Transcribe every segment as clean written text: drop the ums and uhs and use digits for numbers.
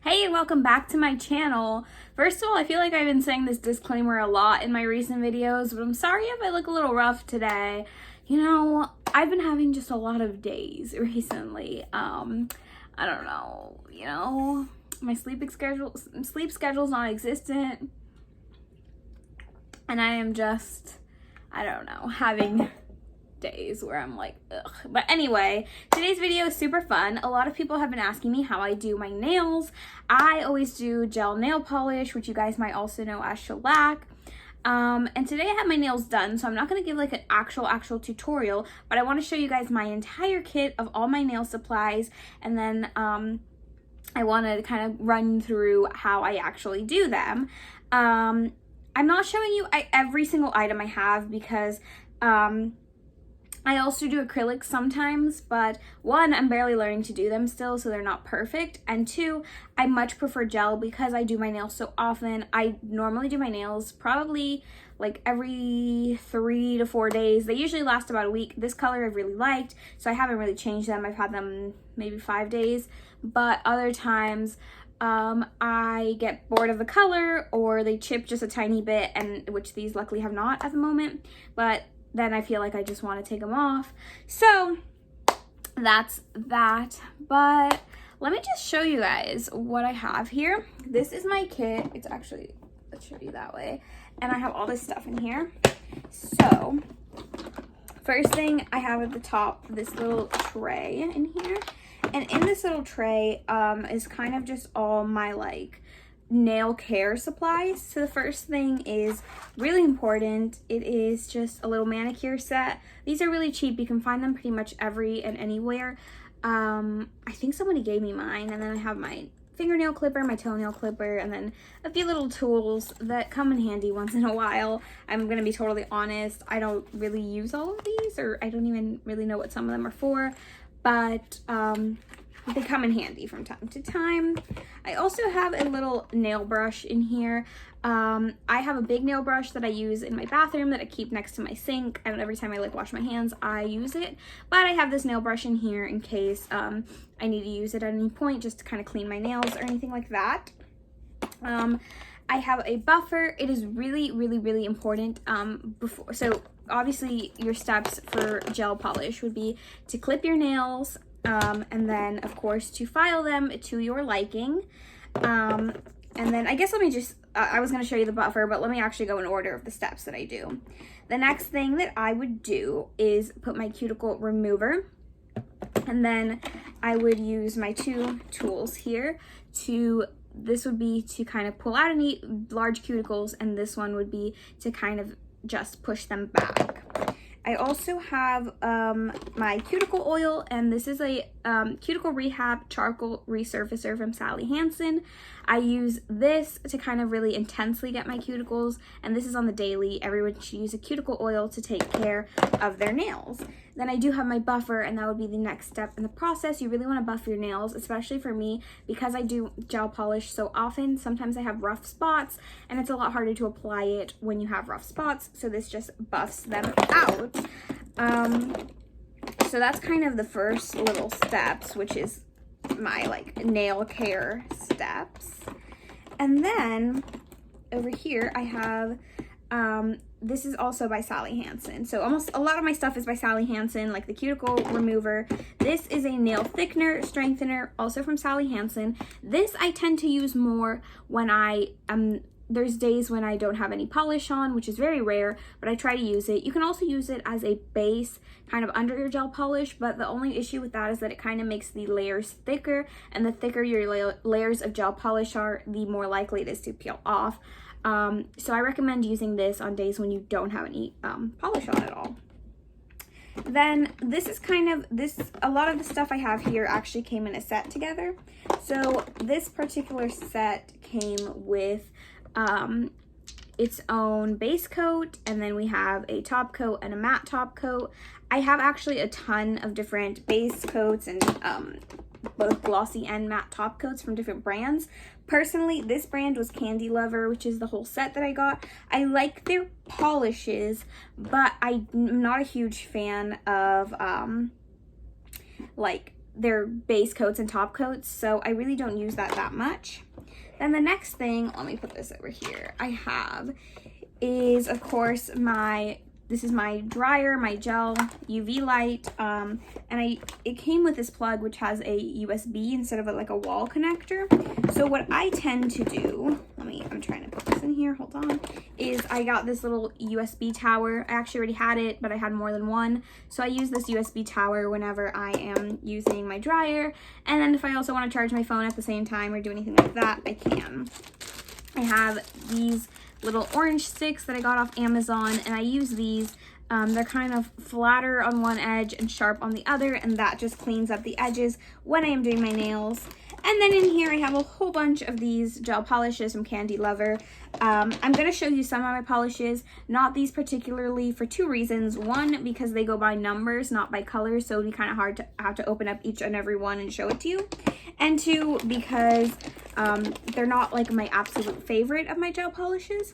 Hey, and welcome back to my channel. First of all, I feel like I've been saying this disclaimer a lot in my recent videos, but I'm sorry if I look a little rough today. You know, I've been having just a lot of days recently. I don't know, my sleep schedule's non-existent, and I am just, I don't know, having days where I'm like, ugh. But anyway, today's video is super fun. A lot of people have been asking me how I do my nails. I always do gel nail polish, which you guys might also know as shellac. And today I have my nails done, so I'm not going to give like an actual tutorial, but I want to show you guys my entire kit of all my nail supplies, and then I want to kind of run through how I actually do them. I'm not showing you every single item I have because I also do acrylics sometimes, but one, I'm barely learning to do them still, so they're not perfect. And two, I much prefer gel because I do my nails so often. I normally do my nails probably like every 3 to 4 days. They usually last about a week. This color I've really liked, so I haven't really changed them. I've had them maybe 5 days, but other times I get bored of the color or they chip just a tiny bit, and which these luckily have not at the moment, but then I feel like I just want to take them off. So that's that. But let me just show you guys what I have here. This is my kit. It's actually, let's show you that way. And I have all this stuff in here. So first thing I have at the top, this little tray in here. And in this little tray is kind of just all my like nail care supplies. So the first thing is really important. It is just a little manicure set. These are really cheap. You can find them pretty much every and anywhere. I think somebody gave me mine, and then I have my fingernail clipper, my toenail clipper, and then a few little tools that come in handy once in a while. I'm gonna be totally honest, I don't really use all of these, or I don't even really know what some of them are for, but they come in handy from time to time. I also have a little nail brush in here. I have a big nail brush that I use in my bathroom that I keep next to my sink, and every time I like wash my hands, I use it. But I have this nail brush in here in case I need to use it at any point just to kind of clean my nails or anything like that. I have a buffer. It is really important. So obviously your steps for gel polish would be to clip your nails, and then of course to file them to your liking. And then I guess let me just, I was going to show you the buffer, but let me actually go in order of the steps that I do. The next thing that I would do is put my cuticle remover, and then I would use my two tools here this would be to kind of pull out any large cuticles, and this one would be to kind of just push them back. I also have my cuticle oil, and this is a cuticle rehab charcoal resurfacer from Sally Hansen. I use this to kind of really intensely get my cuticles, and this is on the daily. Everyone should use a cuticle oil to take care of their nails. Then I do have my buffer, and that would be the next step in the process. You really want to buff your nails, especially for me, because I do gel polish so often. Sometimes I have rough spots, and it's a lot harder to apply it when you have rough spots, so this just buffs them out. So that's kind of the first little steps, which is my like nail care steps. And then over here I have this is also by Sally Hansen. So almost a lot of my stuff is by Sally Hansen, like the cuticle remover. This is a nail thickener, strengthener, also from Sally Hansen. This I tend to use more when there's days when I don't have any polish on, which is very rare, but I try to use it. You can also use it as a base kind of under your gel polish, but the only issue with that is that it kind of makes the layers thicker, and the thicker your layers of gel polish are, the more likely it is to peel off. So I recommend using this on days when you don't have any polish on at all. Then this is kind of, a lot of the stuff I have here actually came in a set together. So this particular set came with its own base coat, and then we have a top coat and a matte top coat. I have actually a ton of different base coats and both glossy and matte top coats from different brands. Personally, this brand was Candy Lover, which is the whole set that I got. I like their polishes, but I'm not a huge fan of like they're base coats and top coats, so I really don't use that much. Then the next thing, let me put this over here, I have is, of course, this is my dryer, my gel UV light, and it came with this plug which has a USB instead of like a wall connector. So what I tend to do, I'm trying to put this in here, hold on, is I got this little USB tower. I actually already had it, but I had more than one. So I use this USB tower whenever I am using my dryer. And then if I also want to charge my phone at the same time or do anything like that, I can. I have these little orange sticks that I got off Amazon, and I use these. They're kind of flatter on one edge and sharp on the other, and that just cleans up the edges when I am doing my nails. And then in here I have a whole bunch of these gel polishes from Candy Lover. I'm going to show you some of my polishes, not these particularly, for two reasons. One, because they go by numbers, not by colors, so it'll be kind of hard to have to open up each and every one and show it to you. And two, because they're not like my absolute favorite of my gel polishes.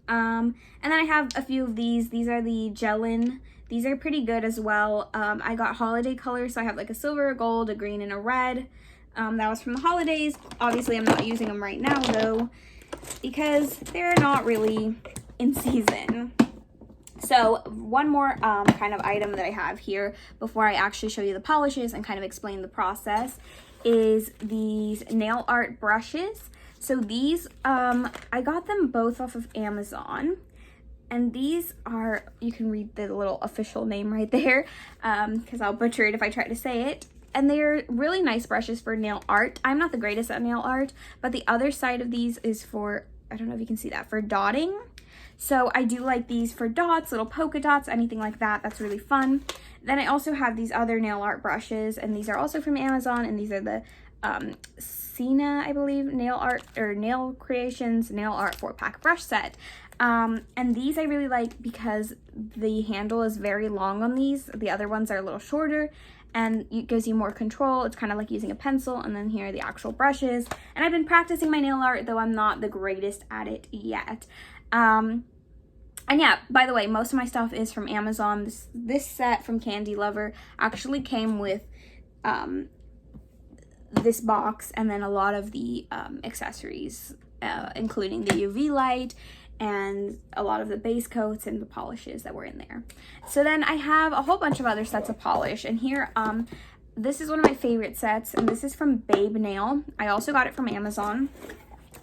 And then I have a few of these. These are the Gelin. These are pretty good as well. I got holiday colors, so I have like a silver, a gold, a green, and a red. That was from the holidays. Obviously, I'm not using them right now, though, because they're not really in season. So one more kind of item that I have here before I actually show you the polishes and kind of explain the process is these nail art brushes. So these, I got them both off of Amazon. And these are, you can read the little official name right there, because I'll butcher it if I try to say it. And they're really nice brushes for nail art. I'm not the greatest at nail art, but the other side of these is for, I don't know if you can see that, for dotting. So I do like these for dots, little polka dots, anything like that. That's really fun. Then I also have these other nail art brushes, and these are also from Amazon, and these are the Sina, I believe, nail art or Nail Creations nail art 4-pack brush set. And these I really like because the handle is very long on these. The other ones are a little shorter, and it gives you more control. It's kind of like using a pencil. And then here are the actual brushes. And I've been practicing my nail art, though I'm not the greatest at it yet. And yeah, by the way, most of my stuff is from Amazon. This set from Candy Lover actually came with this box and then a lot of the accessories, including the UV light and a lot of the base coats and the polishes that were in there. So then I have a whole bunch of other sets of polish, and here this is one of my favorite sets, and this is from Babe Nail. I also got it from Amazon,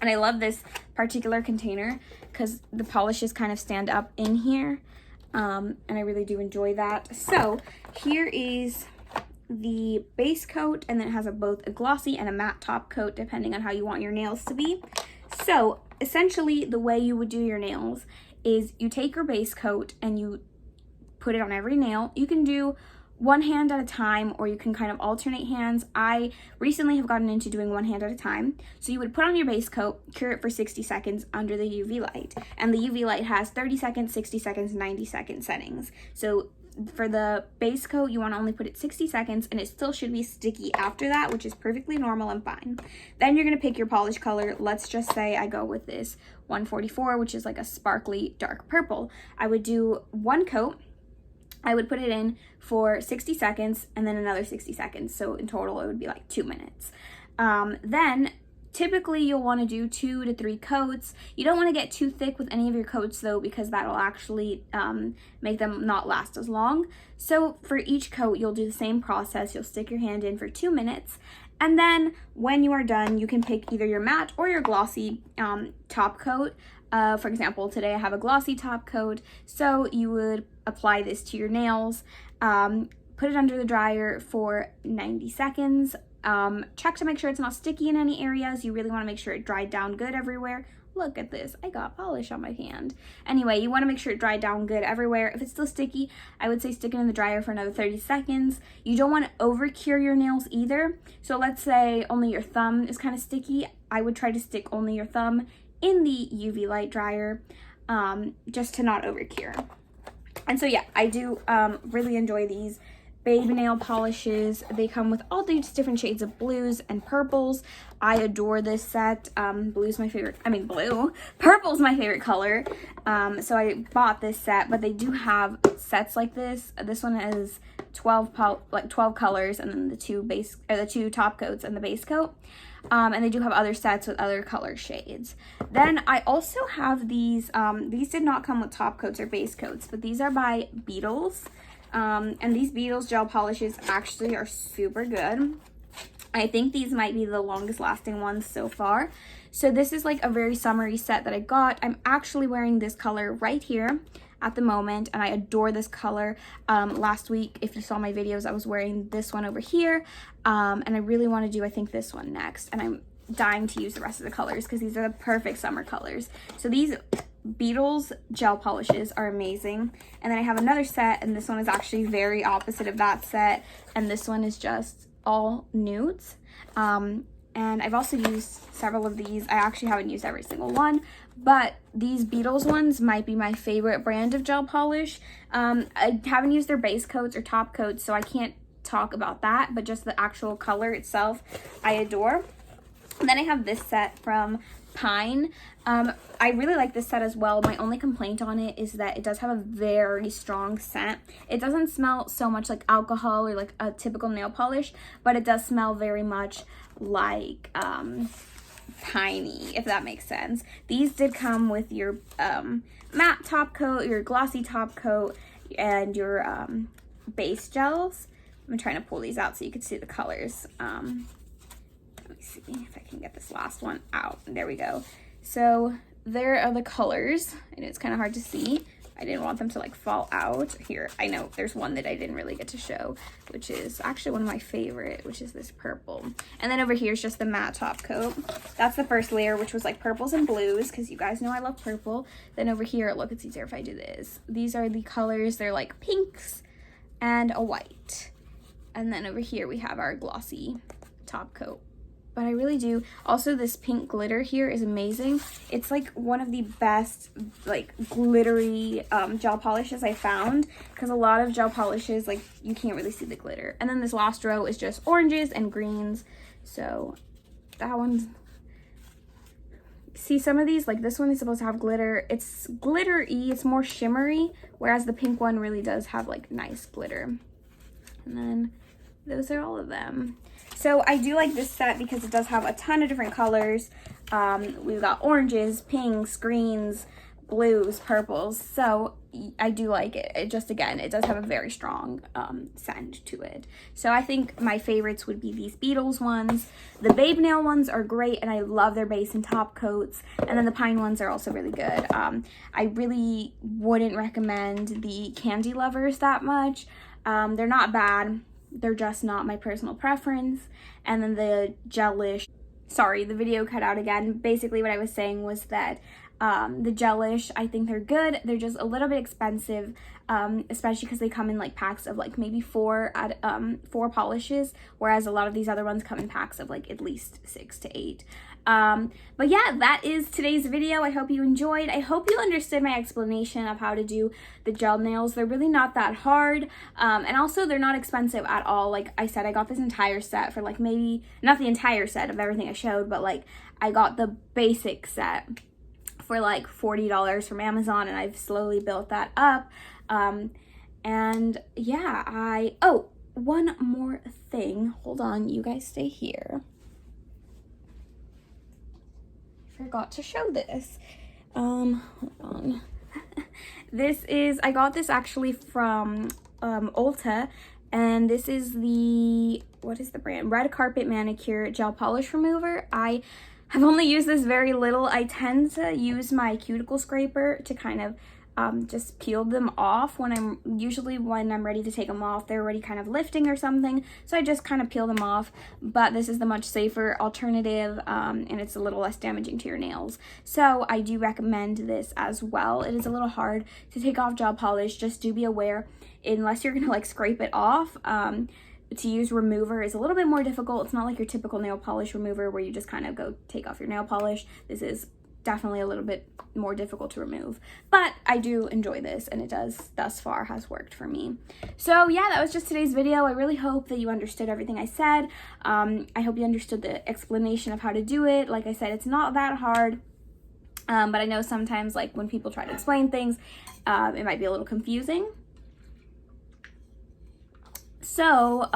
and I love this particular container because the polishes kind of stand up in here, and I really do enjoy that. So here is the base coat, and then it has both a glossy and a matte top coat depending on how you want your nails to be. So essentially the way you would do your nails is you take your base coat and you put it on every nail. You can do one hand at a time, or you can kind of alternate hands. I recently have gotten into doing one hand at a time. So you would put on your base coat, cure it for 60 seconds under the UV light. And the UV light has 30 seconds, 60 seconds, 90 second settings. So for the base coat, you want to only put it 60 seconds, and it still should be sticky after that, which is perfectly normal and fine. Then you're going to pick your polish color. Let's just say I go with this 144, which is like a sparkly dark purple. I would do one coat. I would put it in for 60 seconds and then another 60 seconds. So in total, it would be like 2 minutes. Then typically you'll want to do 2 to 3 coats. You don't want to get too thick with any of your coats though, because that'll actually make them not last as long. So for each coat, you'll do the same process. You'll stick your hand in for 2 minutes. And then when you are done, you can pick either your matte or your glossy top coat. For example, today I have a glossy top coat. So you would apply this to your nails, put it under the dryer for 90 seconds. Check to make sure it's not sticky in any areas. You really want to make sure it dried down good everywhere. Look at this, I got polish on my hand. Anyway, you want to make sure it dried down good everywhere. If it's still sticky, I would say stick it in the dryer for another 30 seconds. You don't want to over cure your nails either. So let's say only your thumb is kind of sticky. I would try to stick only your thumb in the UV light dryer, just to not over cure. And so yeah, I do really enjoy these. babe nail polishes. They come with all these different shades of blues and purples. I adore this set. Blue's my favorite, purple's my favorite color. So I bought this set, but they do have sets like this. This one is 12 colors, and then the two top coats and the base coat. And they do have other sets with other color shades. Then I also have these did not come with top coats or base coats, but these are by Beetles. And these Beetles gel polishes actually are super good. I think these might be the longest lasting ones so far. So this is like a very summery set that I got. I'm actually wearing this color right here at the moment, and I adore this color. Last week, if you saw my videos, I was wearing this one over here, and I really want to do, I think, this one next, and I'm dying to use the rest of the colors because these are the perfect summer colors. So these Beetles gel polishes are amazing. And then I have another set, and this one is actually very opposite of that set, and this one is just all nudes. And I've also used several of these. I actually haven't used every single one, but these Beetles ones might be my favorite brand of gel polish. I haven't used their base coats or top coats, so I can't talk about that, but just the actual color itself, I adore. And then I have this set from Pine. I really like this set as well. My only complaint on it is that it does have a very strong scent. It doesn't smell so much like alcohol or like a typical nail polish, but it does smell very much like piney, if that makes sense. These did come with your matte top coat, your glossy top coat, and your base gels. I'm trying to pull these out so you can see the colors. Let me see if I can get this last one out. There we go. So there are the colors, and it's kind of hard to see. I didn't want them to like fall out. Here, I know there's one that I didn't really get to show, which is actually one of my favorite, which is this purple. And then over here is just the matte top coat. That's the first layer, which was like purples and blues, because you guys know I love purple. Then over here, look, it's easier if I do this. These are the colors. They're like pinks and a white. And then over here we have our glossy top coat. But I really do. Also, this pink glitter here is amazing. It's like one of the best like glittery gel polishes I found, because a lot of gel polishes, like, you can't really see the glitter. And then this last row is just oranges and greens. So that one's, see, some of these, like this one is supposed to have glitter. It's glittery, it's more shimmery, whereas the pink one really does have like nice glitter. And then those are all of them. So I do like this set because it does have a ton of different colors. We've got oranges, pinks, greens, blues, purples. So I do like it. It just, again, it does have a very strong scent to it. So I think my favorites would be these Beetles ones. The Babe Nail ones are great, and I love their base and top coats. And then the Pine ones are also really good. I really wouldn't recommend the Candy Lovers that much. They're not bad. They're just not my personal preference. And then the Gelish, sorry, the video cut out again. Basically what I was saying was that the Gelish, I think they're good. They're just a little bit expensive, especially because they come in like packs of like maybe four polishes, whereas a lot of these other ones come in packs of like at least 6 to 8. But yeah, that is today's video. I hope you enjoyed. I hope you understood my explanation of how to do the gel nails. They're really not that hard, and also they're not expensive at all. Like I said, I got this entire set for like, maybe not the entire set of everything I showed, but like I got the basic set for like $40 from Amazon, and I've slowly built that up. And yeah, oh, one more thing. Hold on, you guys stay here. Forgot to show this. Hold on. I got this actually from Ulta, and this is the, what is the brand? Red Carpet Manicure Gel Polish Remover. I have only used this very little. I tend to use my cuticle scraper to kind of just peel them off when I'm ready to take them off. They're already kind of lifting or something, so I just kind of peel them off. But this is the much safer alternative, and it's a little less damaging to your nails. So I do recommend this as well. It is a little hard to take off gel polish. Just do be aware, unless you're gonna like scrape it off, to use remover is a little bit more difficult. It's not like your typical nail polish remover where you just kind of go take off your nail polish. This is definitely a little bit more difficult to remove. But I do enjoy this, and it does, thus far, has worked for me. So yeah, that was just today's video. I really hope that you understood everything I said. I hope you understood the explanation of how to do it. Like I said, it's not that hard. But I know sometimes, like, when people try to explain things, it might be a little confusing. So,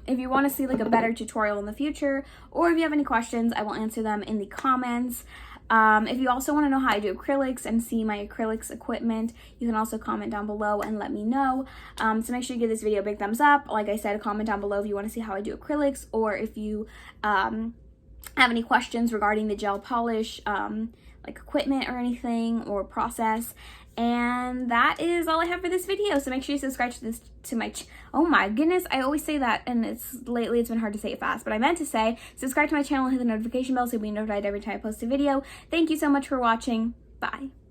if you want to see, like, a better tutorial in the future, or if you have any questions, I will answer them in the comments. If you also want to know how I do acrylics and see my acrylics equipment, you can also comment down below and let me know. So make sure you give this video a big thumbs up. Like I said, comment down below if you want to see how I do acrylics, or if you have any questions regarding the gel polish, like equipment or anything, or process. And that is all I have for this video. So make sure you subscribe to my oh my goodness, I always say that, and lately it's been hard to say it fast, but I meant to say subscribe to my channel and hit the notification bell so you'll be notified every time I post a video. Thank you so much for watching. Bye.